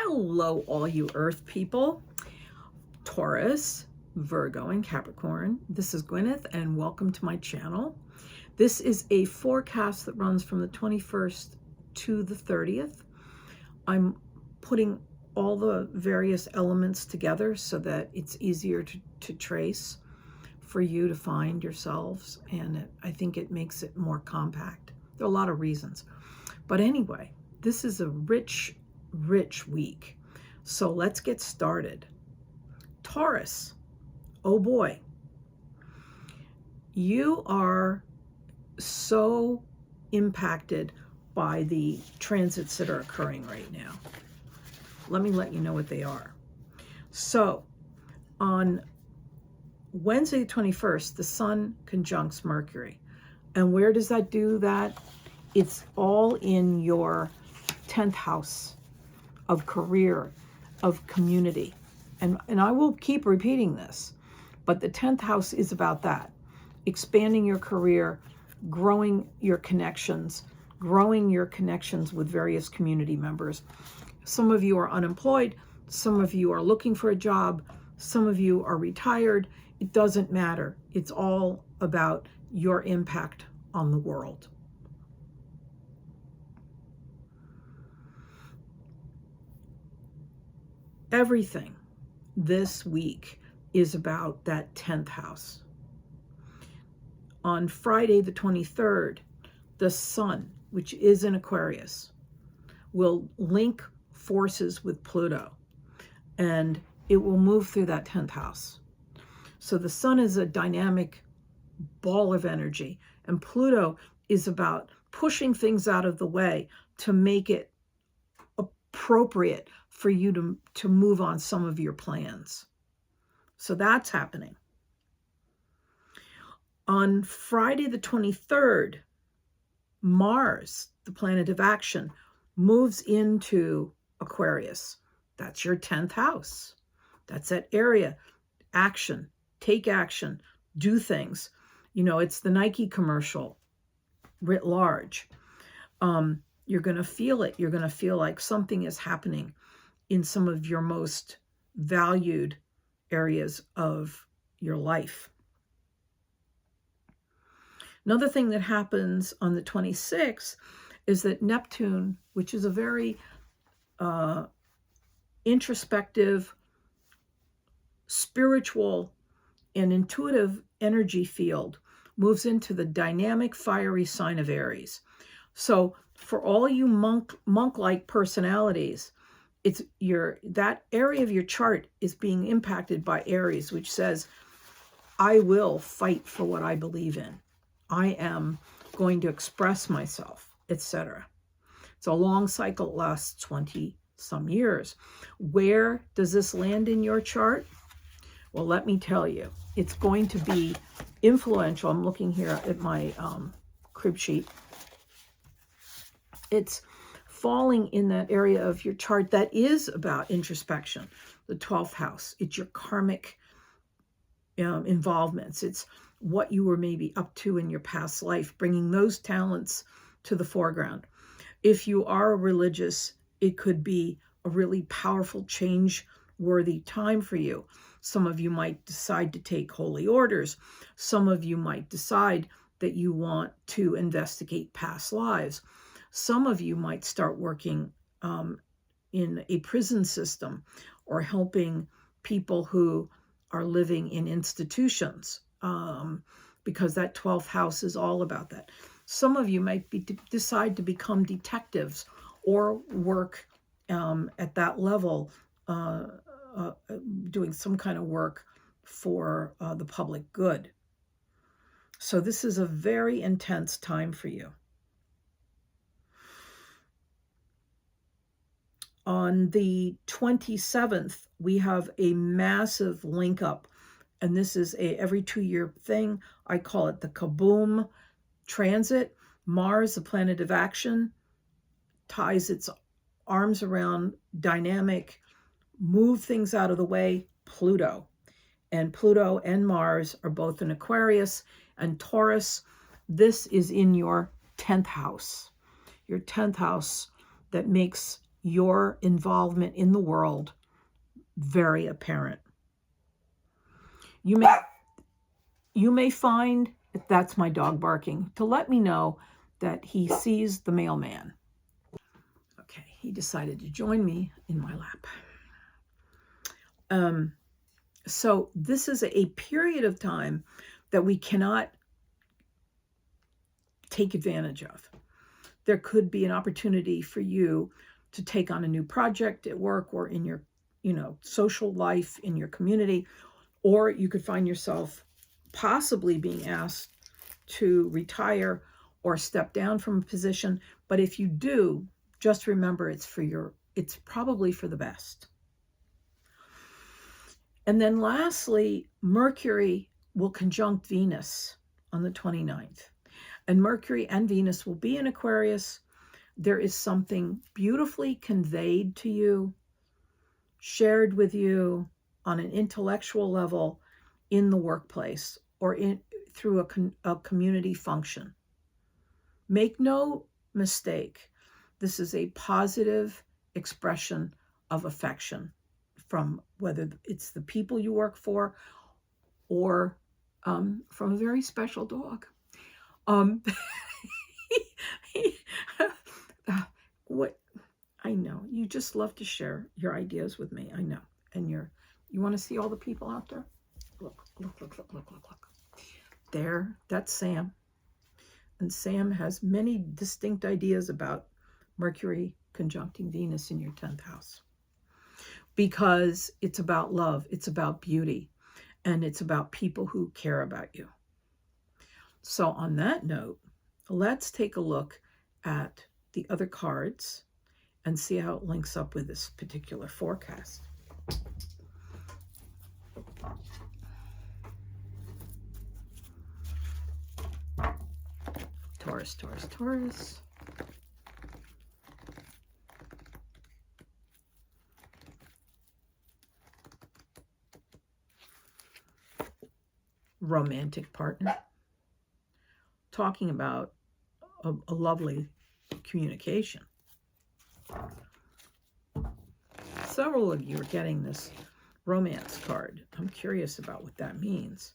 Hello, all you Earth people, Taurus, Virgo, and Capricorn. This is Gwyneth, and welcome to my channel. This is a forecast that runs from the 21st to the 30th. I'm putting all the various elements together so that it's easier to trace for you to find yourselves, and I think it makes it more compact. There are a lot of reasons. But anyway, this is a rich week. So let's get started. Taurus, oh boy, you are so impacted by the transits that are occurring right now. Let me let you know what they are. So on Wednesday the 21st, the Sun conjuncts Mercury. And where does that do that? It's all in your 10th house of career, of community. And I will keep repeating this, but the 10th house is about that. Expanding your career, growing your connections with various community members. Some of you are unemployed. Some of you are looking for a job. Some of you are retired. It doesn't matter. It's all about your impact on the world. Everything this week is about that 10th house. On Friday the 23rd, the Sun, which is in Aquarius, will link forces with Pluto, and it will move through that 10th house. So the Sun is a dynamic ball of energy, and Pluto is about pushing things out of the way to make it appropriate for you to move on some of your plans. So that's happening. On Friday the 23rd, Mars, the planet of action, moves into Aquarius. That's your 10th house. That's that area. Action, take action, do things. You know, it's the Nike commercial writ large. You're going to feel it. You're going to feel like something is happening in some of your most valued areas of your life. Another thing that happens on the 26th is that Neptune, which is a very introspective, spiritual, and intuitive energy field, moves into the dynamic, fiery sign of Aries. So for all you monk-like personalities, that area of your chart is being impacted by Aries, which says, I will fight for what I believe in. I am going to express myself, etc. It's a long cycle, it lasts 20 some years. Where does this land in your chart? Well, let me tell you, it's going to be influential. I'm looking here at my crib sheet. It's falling in that area of your chart that is about introspection, the 12th house. It's your karmic involvements. It's what you were maybe up to in your past life, bringing those talents to the foreground. If you are religious, it could be a really powerful, change-worthy time for you. Some of you might decide to take holy orders. Some of you might decide that you want to investigate past lives. Some of you might start working in a prison system or helping people who are living in institutions, because that 12th house is all about that. Some of you might decide to become detectives or work at that level, doing some kind of work for the public good. So this is a very intense time for you. On the 27th, we have a massive link up, and this is a every 2-year thing. I call it the Kaboom transit. Mars, the planet of action, ties its arms around dynamic, move things out of the way, Pluto. And Pluto and Mars are both in Aquarius and Taurus. This is in your 10th house. Your 10th house that makes your involvement in the world very apparent. You may find, that's my dog barking, to let me know that he sees the mailman. Okay, he decided to join me in my lap. So this is a period of time that we cannot take advantage of. There could be an opportunity for you to take on a new project at work or in your, social life, in your community, or you could find yourself possibly being asked to retire or step down from a position. But if you do, just remember it's probably for the best. And then lastly, Mercury will conjunct Venus on the 29th. And Mercury and Venus will be in Aquarius. There is something beautifully conveyed to you, shared with you on an intellectual level in the workplace or through a community function. Make no mistake, this is a positive expression of affection from whether it's the people you work for or from a very special dog. What I know, you just love to share your ideas with me. I know, and you want to see all the people out there. Look. There, that's Sam, and Sam has many distinct ideas about Mercury conjuncting Venus in your 10th house, because it's about love, it's about beauty, and it's about people who care about you. So on that note, let's take a look at the other cards and see how it links up with this particular forecast. Taurus. Romantic partner. Talking about a lovely communication. Several of you are getting this romance card. I'm curious about what that means.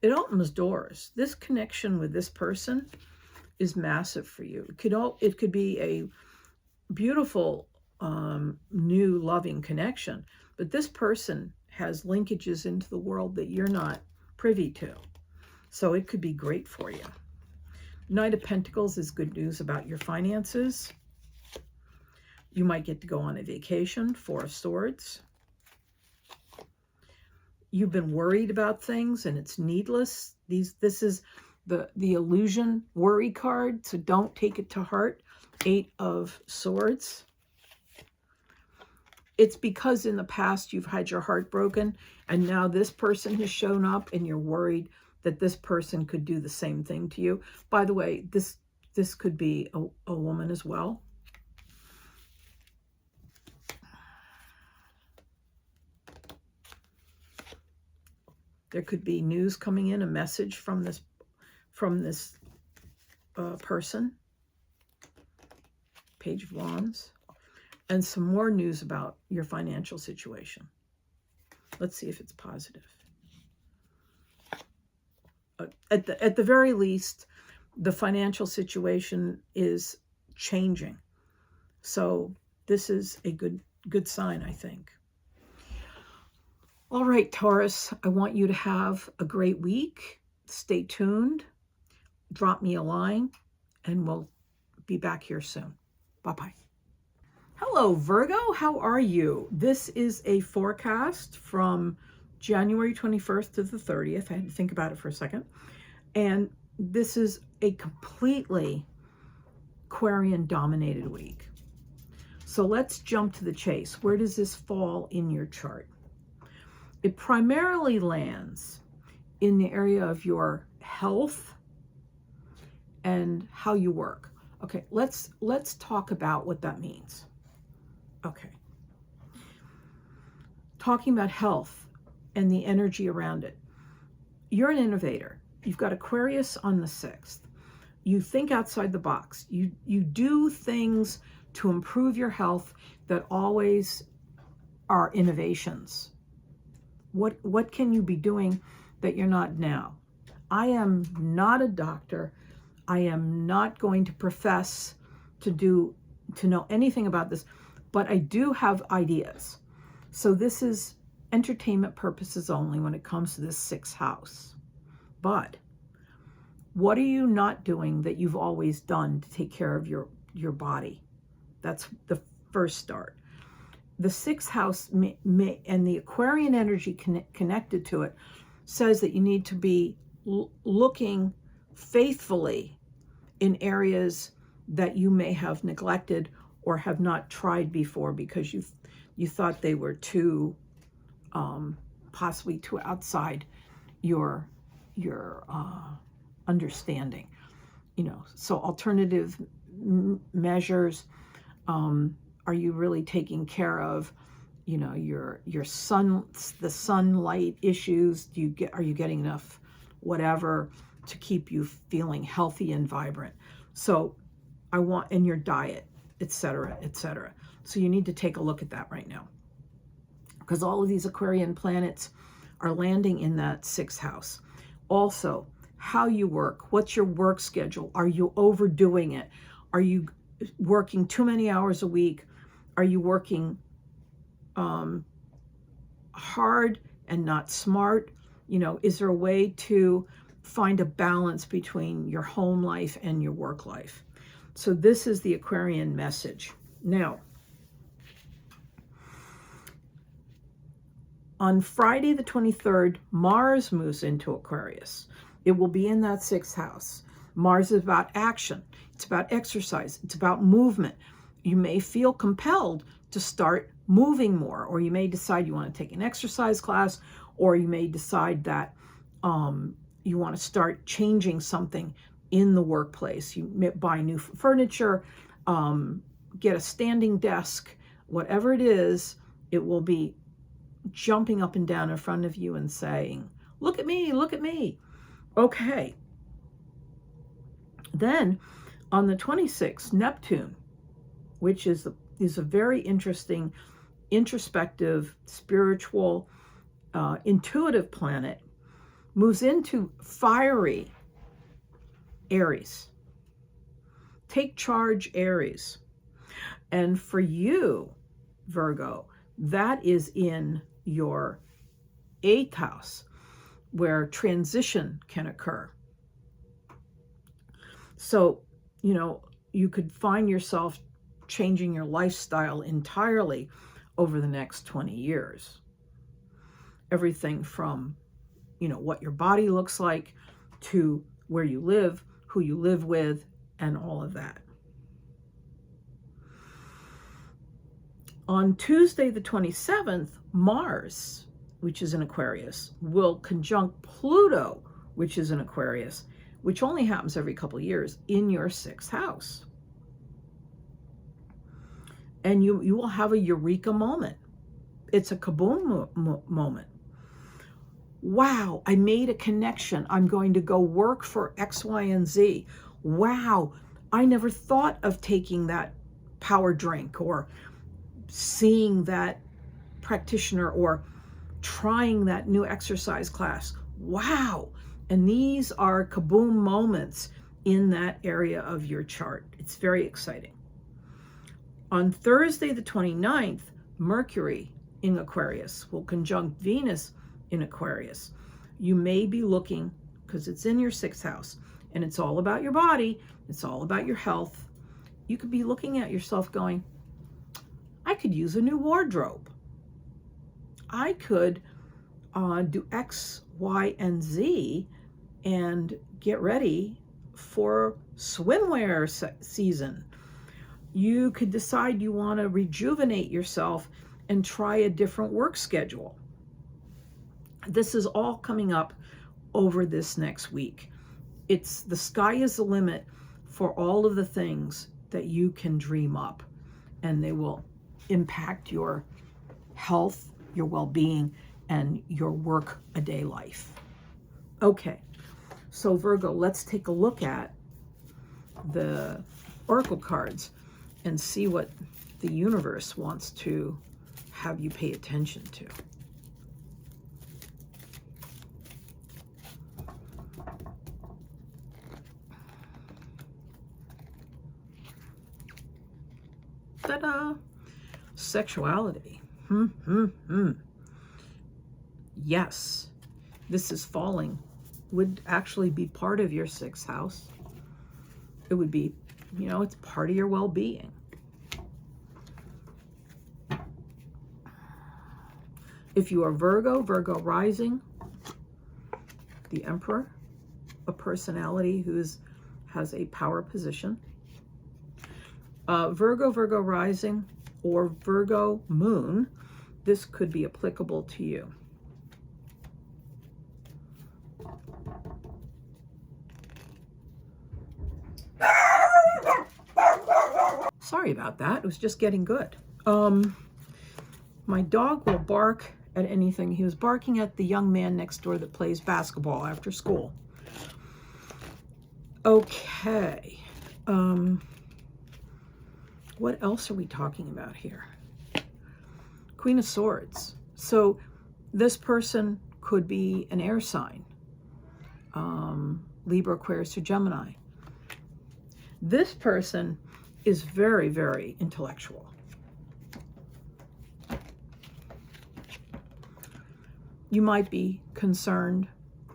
It opens doors. This connection with this person is massive for you. It could be a beautiful, new loving connection, but this person has linkages into the world that you're not privy to. So it could be great for you. Knight of Pentacles is good news about your finances. You might get to go on a vacation. Four of Swords. You've been worried about things and it's needless. This is the illusion worry card, so don't take it to heart. 8 of Swords. It's because in the past you've had your heart broken and now this person has shown up and you're worried that this person could do the same thing to you. By the way, this could be a woman as well. There could be news coming in, a message from this person. Page of Wands. And some more news about your financial situation. Let's see if it's positive. At the very least, the financial situation is changing. So this is a good sign, I think. All right, Taurus, I want you to have a great week. Stay tuned. Drop me a line, and we'll be back here soon. Bye-bye. Hello, Virgo. How are you? This is a forecast from January 21st to the 30th. I had to think about it for a second. And this is a completely Aquarian-dominated week. So let's jump to the chase. Where does this fall in your chart? It primarily lands in the area of your health and how you work. Okay, let's talk about what that means. Okay. Talking about health and the energy around it. You're an innovator. You've got Aquarius on the 6th. You think outside the box. You do things to improve your health that always are innovations. What can you be doing that you're not now? I am not a doctor. I am not going to profess to know anything about this, but I do have ideas. So this is entertainment purposes only when it comes to this 6th house. But what are you not doing that you've always done to take care of your body? That's the first start. The 6th house and the Aquarian energy connected to it says that you need to be looking faithfully in areas that you may have neglected or have not tried before because you thought they were too possibly too outside your understanding. So alternative measures. Are you really taking care of, your the sunlight issues? Are you getting enough whatever to keep you feeling healthy and vibrant? So and your diet, etc., etc. So you need to take a look at that right now, because all of these Aquarian planets are landing in that 6th house. Also, how you work, what's your work schedule? Are you overdoing it? Are you working too many hours a week? Are you working hard and not smart? Is there a way to find a balance between your home life and your work life? So this is the Aquarian message. Now, on Friday the 23rd, Mars moves into Aquarius. It will be in that 6th house. Mars is about action. It's about exercise. It's about movement. You may feel compelled to start moving more, or you may decide you want to take an exercise class, or you may decide that you want to start changing something in the workplace. You may buy new furniture, get a standing desk, whatever it is, it will be jumping up and down in front of you and saying, look at me, look at me. Okay. Then on the 26th, Neptune, which is a very interesting, introspective, spiritual, intuitive planet, moves into fiery Aries. Take charge, Aries. And for you, Virgo, that is in your 8th house, where transition can occur. So, you could find yourself changing your lifestyle entirely over the next 20 years. Everything from, what your body looks like to where you live, who you live with, and all of that. On Tuesday, the 27th, Mars, which is in Aquarius, will conjunct Pluto, which is in Aquarius, which only happens every couple of years, in your 6th house. And you will have a eureka moment. It's a kaboom moment. Wow, I made a connection. I'm going to go work for X, Y, and Z. Wow, I never thought of taking that power drink or seeing that practitioner or trying that new exercise class. Wow. And these are kaboom moments in that area of your chart. It's very exciting. On Thursday, the 29th, Mercury in Aquarius will conjunct Venus in Aquarius. You may be looking, because it's in your 6th house, and it's all about your body, it's all about your health. You could be looking at yourself going, I could use a new wardrobe. I could do X, Y, and Z and get ready for swimwear season. You could decide you want to rejuvenate yourself and try a different work schedule. This is all coming up over this next week. The sky is the limit for all of the things that you can dream up, and they will impact your health, your well-being, and your work-a-day life. Okay, so Virgo, let's take a look at the oracle cards. and see what the universe wants to have you pay attention to. Ta-da! Sexuality. Yes, this is falling. Would actually be part of your 6th house. It would be, you know, it's part of your well-being. If you are Virgo, Virgo rising, the Emperor, a personality who has a power position. Virgo, Virgo rising, or Virgo moon, this could be applicable to you. Sorry about that. It was just getting good. My dog will bark at anything. He was barking at the young man next door that plays basketball after school. Okay. What else are we talking about here? Queen of Swords. So this person could be an air sign. Libra, Aquarius, or Gemini. This person is very, very intellectual. You might be concerned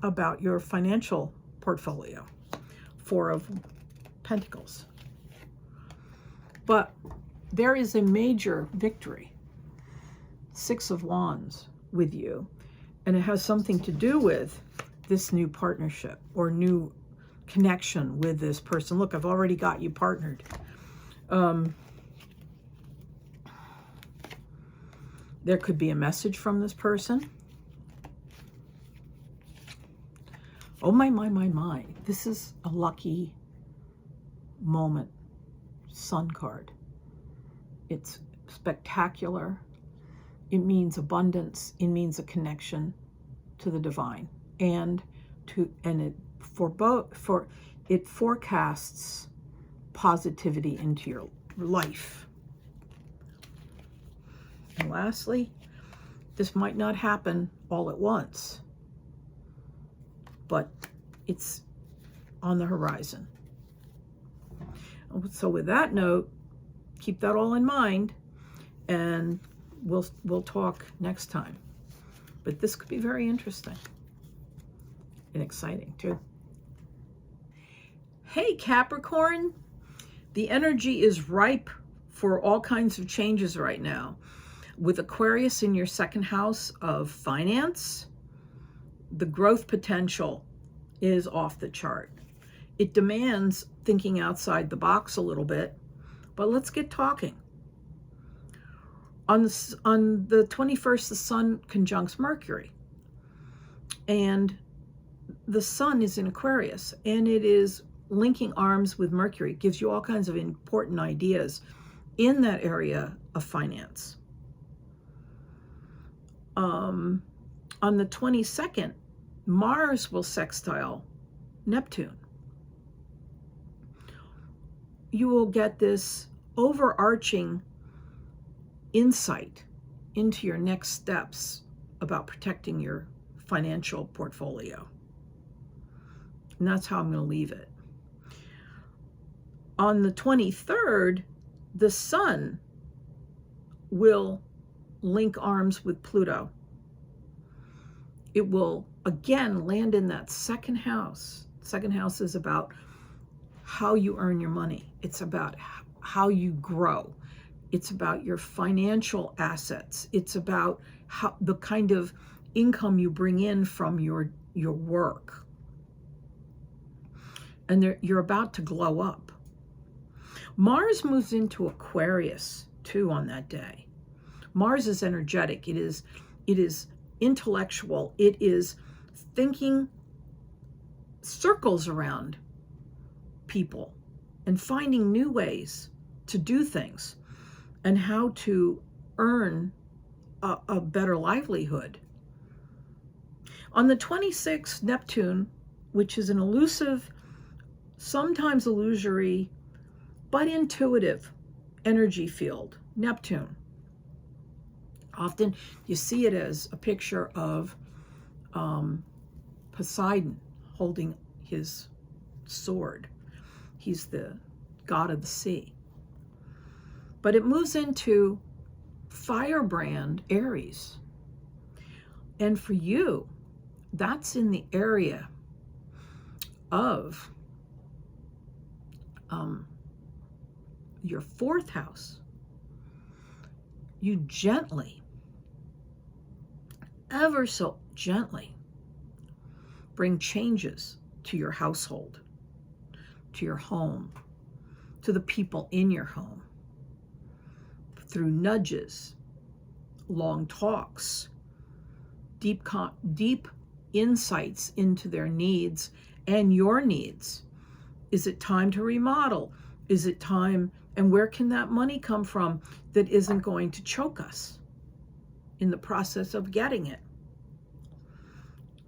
about your financial portfolio. 4 of Pentacles. But there is a major victory. 6 of Wands with you. And it has something to do with this new partnership or new connection with this person. Look, I've already got you partnered. There could be a message from this person. Oh my. This is a lucky moment. Sun card. It's spectacular. It means abundance. It means a connection to the divine. And it forecasts positivity into your life. And lastly, this might not happen all at once, but it's on the horizon. So with that note, keep that all in mind, and we'll talk next time. But this could be very interesting and exciting too. Hey Capricorn, the energy is ripe for all kinds of changes right now. With Aquarius in your 2nd house of finance, the growth potential is off the chart. It demands thinking outside the box a little bit, but let's get talking. On the 21st, the Sun conjuncts Mercury. And the Sun is in Aquarius, and it is linking arms with Mercury. It gives you all kinds of important ideas in that area of finance. On the 22nd, Mars will sextile Neptune. You will get this overarching insight into your next steps about protecting your financial portfolio. And that's how I'm going to leave it. On the 23rd, the Sun will link arms with Pluto. It will again land in that 2nd house. 2nd house is about how you earn your money. It's about how you grow. It's about your financial assets. It's about how the kind of income you bring in from your work. And you're about to glow up. Mars moves into Aquarius too on that day. Mars is energetic. It is intellectual. It is thinking circles around people and finding new ways to do things and how to earn a better livelihood. On the 26th, Neptune, which is an elusive, sometimes illusory, but intuitive energy field, Neptune. Often you see it as a picture of Poseidon holding his sword. He's the god of the sea. But it moves into firebrand Aries. And for you, that's in the area of your fourth house. You gently, ever so gently, bring changes to your household, to your home, to the people in your home, through nudges, long talks, deep insights into their needs and your needs. Is it time to remodel? Is it time, and where can that money come from that isn't going to choke us in the process of getting it?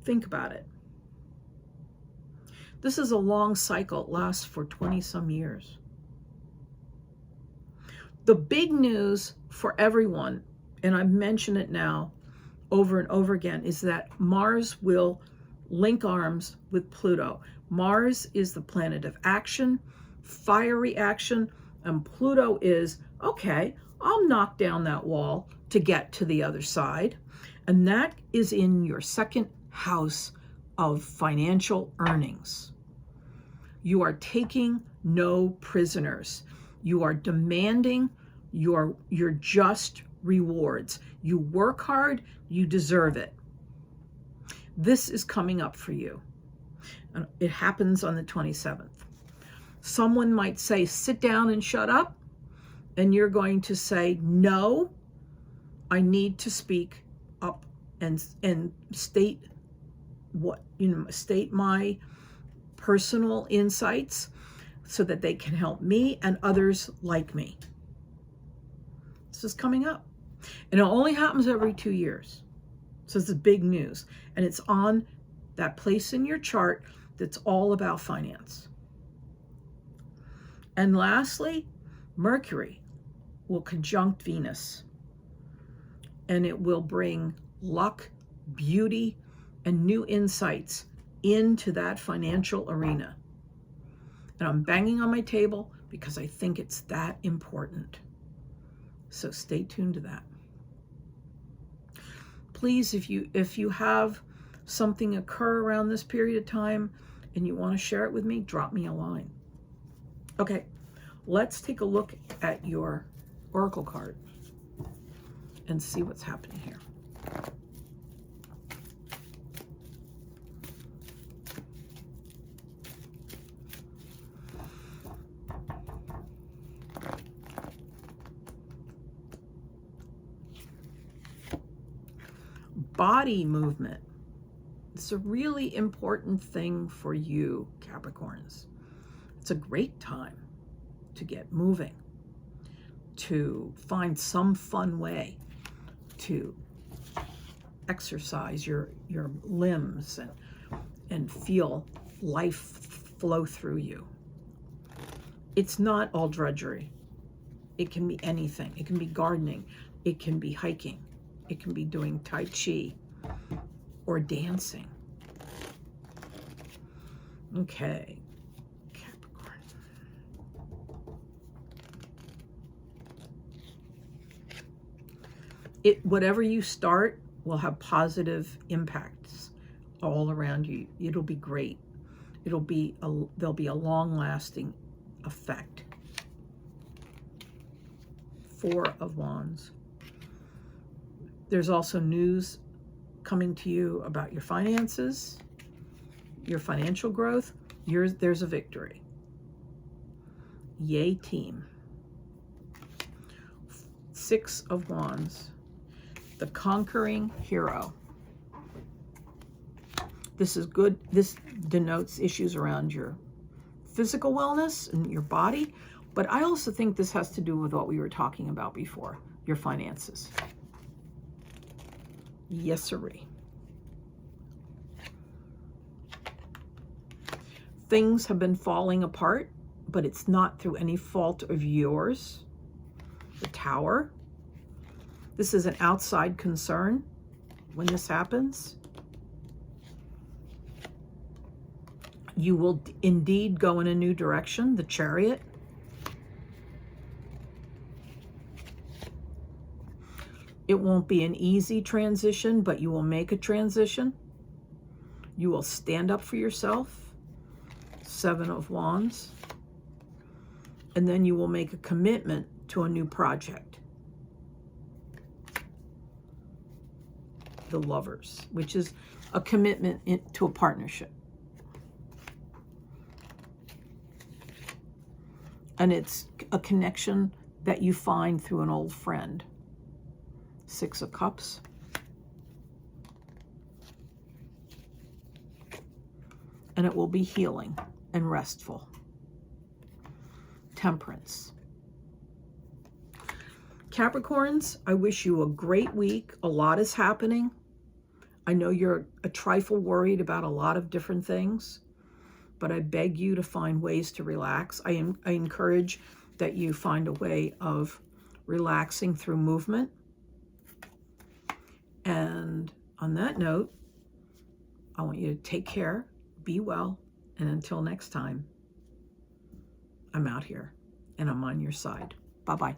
Think about it. This is a long cycle. It lasts for 20 some years. The big news for everyone, and I've mentioned it now over and over again, is that Mars will link arms with Pluto. Mars is the planet of action, fiery action, and Pluto is, okay, I'll knock down that wall to get to the other side. And that is in your second house of financial earnings. You are taking no prisoners. You are demanding your just rewards. You work hard, you deserve it. This is coming up for you. And it happens on the 27th. Someone might say, sit down and shut up. And you're going to say, no, I need to speak up and state state my personal insights so that they can help me and others like me. This is coming up. And it only happens every 2 years. So this is big news. And it's on that place in your chart that's all about finance. And lastly, Mercury will conjunct Venus. And it will bring luck, beauty, and new insights into that financial arena. And I'm banging on my table because I think it's that important. So stay tuned to that. Please, if you have something occur around this period of time and you want to share it with me, drop me a line. Okay, let's take a look at your oracle card and see what's happening here. Body movement. It's a really important thing for you, Capricorns. It's a great time to get moving, to find some fun way to exercise your limbs and feel life flow through you. It's not all drudgery. It can be anything. It can be gardening. It can be hiking. It can be doing Tai Chi or dancing. Okay, Capricorn. Whatever you start will have positive impacts all around you. It'll be great. There'll be a long-lasting effect. 4 of Wands. There's also news coming to you about your finances, your financial growth. There's a victory. Yay, team. 6 of Wands. The conquering hero. This is good. This denotes issues around your physical wellness and your body. But I also think this has to do with what we were talking about before, your finances. Yes, sirree. Things have been falling apart, but it's not through any fault of yours. Tower. This is an outside concern when this happens. You will indeed go in a new direction, the Chariot. It won't be an easy transition, but you will make a transition. You will stand up for yourself, 7 of Wands. And then you will make a commitment to a new project. The Lovers, which is a commitment to a partnership. And it's a connection that you find through an old friend. 6 of Cups. And it will be healing and restful. Temperance. Capricorns, I wish you a great week. A lot is happening. I know you're a trifle worried about a lot of different things, but I beg you to find ways to relax. I encourage that you find a way of relaxing through movement. And on that note, I want you to take care, be well, and until next time, I'm out here and I'm on your side. Bye-bye.